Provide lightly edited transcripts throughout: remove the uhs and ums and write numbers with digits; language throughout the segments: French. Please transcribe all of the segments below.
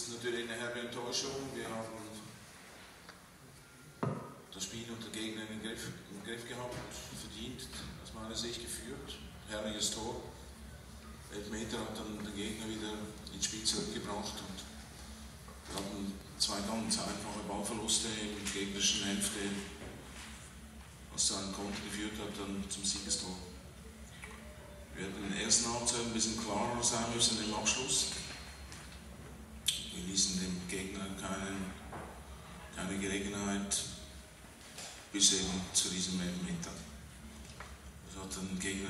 ist natürlich eine herbe Enttäuschung. Wir haben das Spiel und der Gegner im Griff gehabt, verdient, aus meiner Sicht geführt. Herrliches Tor. Elfmeter hat dann den Gegner wieder ins Spiel zurückgebracht und wir hatten zwei ganz einfache Ballverluste in der gegnerischen Hälfte, was zu einem Konter geführt hat, dann zum Siegestor. Wir hätten in der ersten Halbzeit ein bisschen klarer sein müssen im Abschluss. Wir ließen dem Gegner keine Gelegenheit bis eben zu diesem Elfmeter. Das hat den Gegner,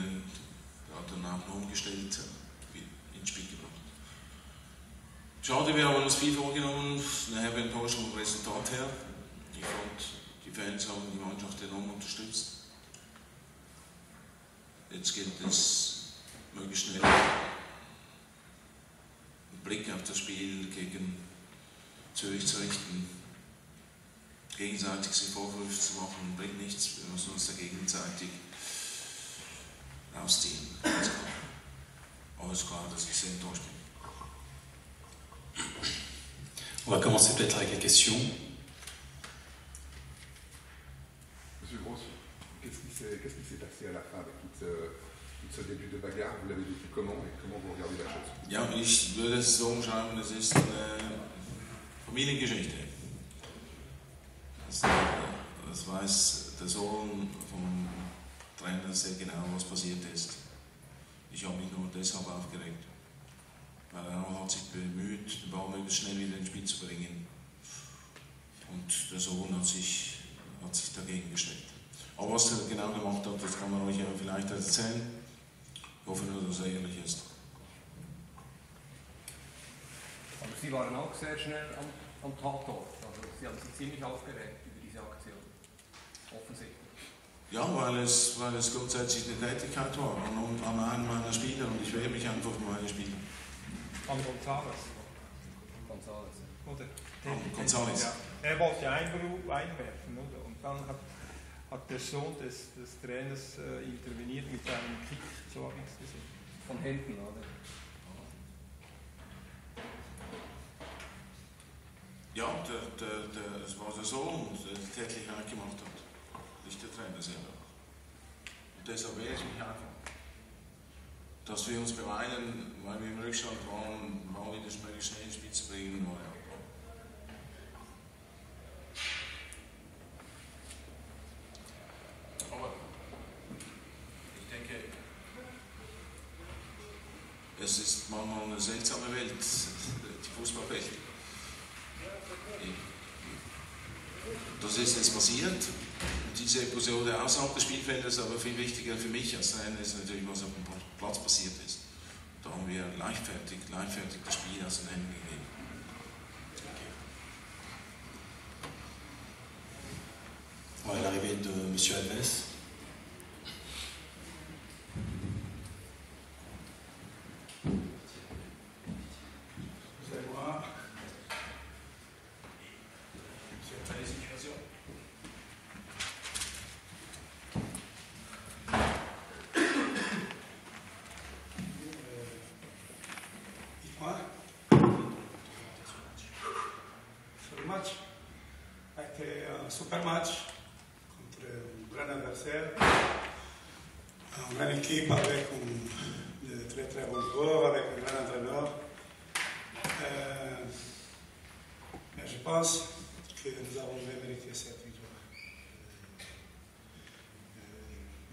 der hat dann auch noch umgestellt, ins Spiel gebracht. Schade, wir haben uns viel vorgenommen, eine herbe Enttäuschung vom Resultat her. Ich fand, die Fans haben die Mannschaft enorm unterstützt. Jetzt gilt es, möglichst schnell einen Blick auf das Spiel gegen Zürich zu richten. Gegenseitig sich Vorwürfe zu machen, bringt nichts. Wir müssen uns da gegenseitig rausziehen. Aber es ist klar, dass ich sehr enttäuscht bin. On va commencer peut-être avec les questions. Monsieur Gross, qu'est-ce qui s'est passé à la fin avec tout ce début de bagarre? Vous l'avez vécu comment et comment vous regardez la chose? Ja, ich würde es so umschreiben, es ist eine Familiengeschichte. Das weiß der Sohn vom Trainer sehr genau, was passiert ist. Ich habe mich nur deshalb aufgeregt, weil er hat sich bemüht, den Ball möglichst schnell wieder ins Spiel zu bringen. Und der Sohn hat sich dagegen gestellt. Aber was er genau gemacht hat, das kann man euch ja vielleicht erzählen. Ich hoffe nur, dass er ehrlich ist. Aber Sie waren auch sehr schnell am Tatort. Also Sie haben sich ziemlich aufgeregt über diese Aktion. Offensichtlich. Ja, weil es grundsätzlich eine Tätigkeit war an einem meiner Spieler und ich wehre mich einfach für meine Spieler. An González. Oder? González. Ja. Er wollte ja einwerfen, oder? Und dann hat der Sohn des Trainers interveniert mit einem Kick, so habe ich es gesehen. Von hinten, oder? Ja, es war der Sohn, der die Tätigkeit gemacht hat, nicht der Trainer selber. Und deshalb wehre ich mich einfach. Dass wir uns beeilen, weil wir im Rückstand waren, mal wieder möglichst schnell ins Spiel zu bringen. Aber ich denke, es ist manchmal eine seltsame Welt, die Fußballwelt. Das ist jetzt passiert. Diese Episode außerhalb des Spielfeldes, aber viel wichtiger für mich als Trainer ist natürlich, was auf dem Platz passiert ist. Da haben wir leichtfertig das Spiel aus den Händen gegeben. Voilà l'arrivée de M. Alves. Super match contre un grand adversaire, une grande équipe avec de très très bons joueurs, avec un grand entraîneur. Mais je pense que nous avons mérité cette victoire.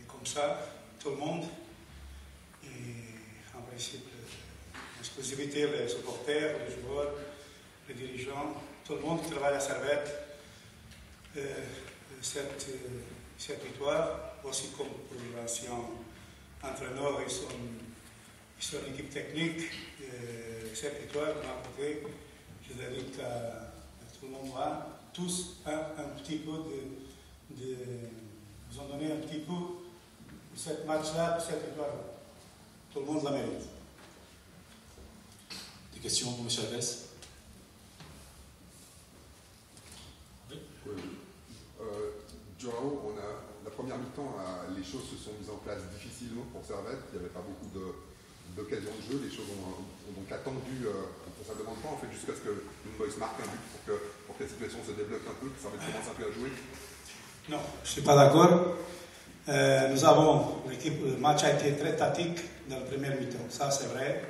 Et comme ça, tout le monde, et en principe, l'exclusivité, les supporters, les joueurs, les dirigeants, tout le monde qui travaille à Servette. Cette victoire, aussi comme pour l'ancien entraîneur et son équipe technique, cette victoire qu'on a apportée, je dédie à tout le monde, tous un petit peu nous ont donné un petit peu de cette match-là, de cette victoire-là. Tout le monde la mérite. Des questions pour M. Alves? Joao, la première mi-temps, les choses se sont mises en place difficilement pour Servette. Il n'y avait pas beaucoup d'occasions de jeu. Les choses ont donc attendu. Ça ne demande pas en fait jusqu'à ce que Young Boys marque un but pour que la situation se débloque un peu, que ça commence un peu à jouer? Non, je ne suis pas d'accord. Nous avons, le match a été très tactique dans le premier mi-temps, ça c'est vrai.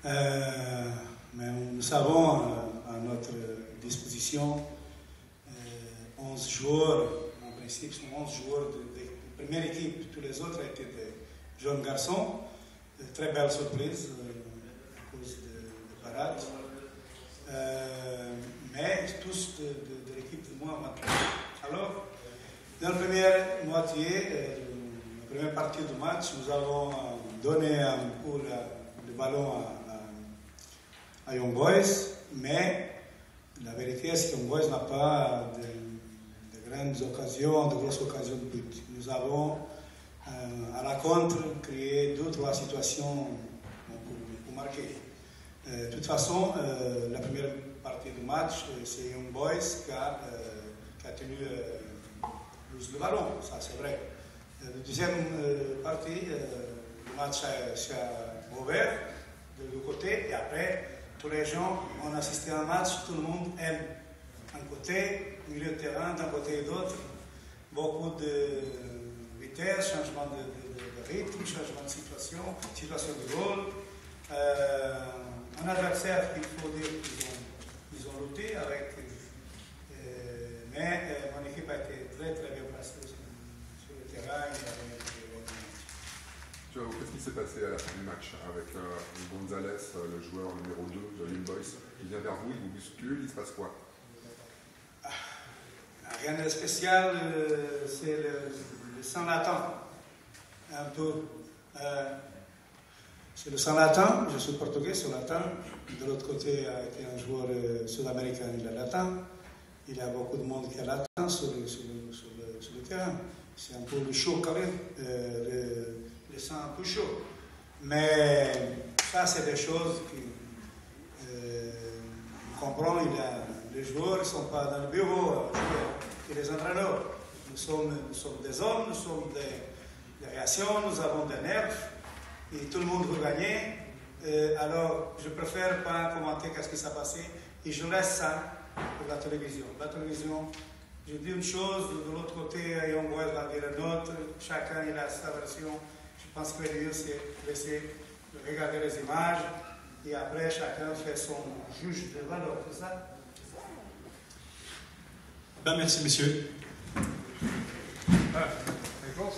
Mais nous avons à notre disposition 11 joueurs, en principe, sont 11 joueurs de première équipe. Tous les autres étaient des jeunes garçons. Très belle surprise à cause de parade. Mais tous de l'équipe de moi maintenant. Alors, dans la première moitié, la première partie du match, nous avons donné un coup le ballon à Young Boys, mais la vérité c'est que Young Boys n'a pas de grandes occasions, de grosses occasions de but. Nous avons, à la contre, créé 2 ou 3 situations pour marquer. De toute façon, la première partie du match, c'est Young Boys qui a tenu le ballon, ça c'est vrai. La deuxième partie, le match s'est ouvert de deux côtés et après, tous les gens ont assisté à un match, tout le monde aime. Un côté, milieu de terrain, d'un côté et d'autre, beaucoup de vitesse, changement de rythme, changement de situation de goal. Un adversaire, il faut dire qu'ils ont lutté avec. Mais mon équipe a été très très bien placée sur le terrain. Qu'est-ce qui s'est passé à la fin du match avec Gonzalez, le joueur numéro 2 de Young Boys? Il vient vers vous, il vous bouscule, il se passe quoi? Rien de spécial, c'est le sang latin, un peu. C'est le sang latin, je suis portugais, c'est latin. De l'autre côté, a été un joueur sud-américain, il est latin. Il y a beaucoup de monde qui est latin sur le terrain. C'est un peu le chaud quand même, le sang un peu chaud. Mais ça, c'est des choses qu'on comprend. Les joueurs ne sont pas dans le bureau, et les entraîneurs. Nous sommes des hommes, nous sommes des réactions, nous avons des nerfs, et tout le monde veut gagner. Alors, je préfère pas commenter qu'est-ce qui s'est passé, et je laisse ça pour la télévision. La télévision, je dis une chose, de l'autre côté, Young Boys va dire une autre, chacun il a sa version. Je pense que le mieux, c'est laisser regarder les images, et après, chacun fait son juge de valeur, c'est ça? Ben, merci, messieurs. Herr Gross.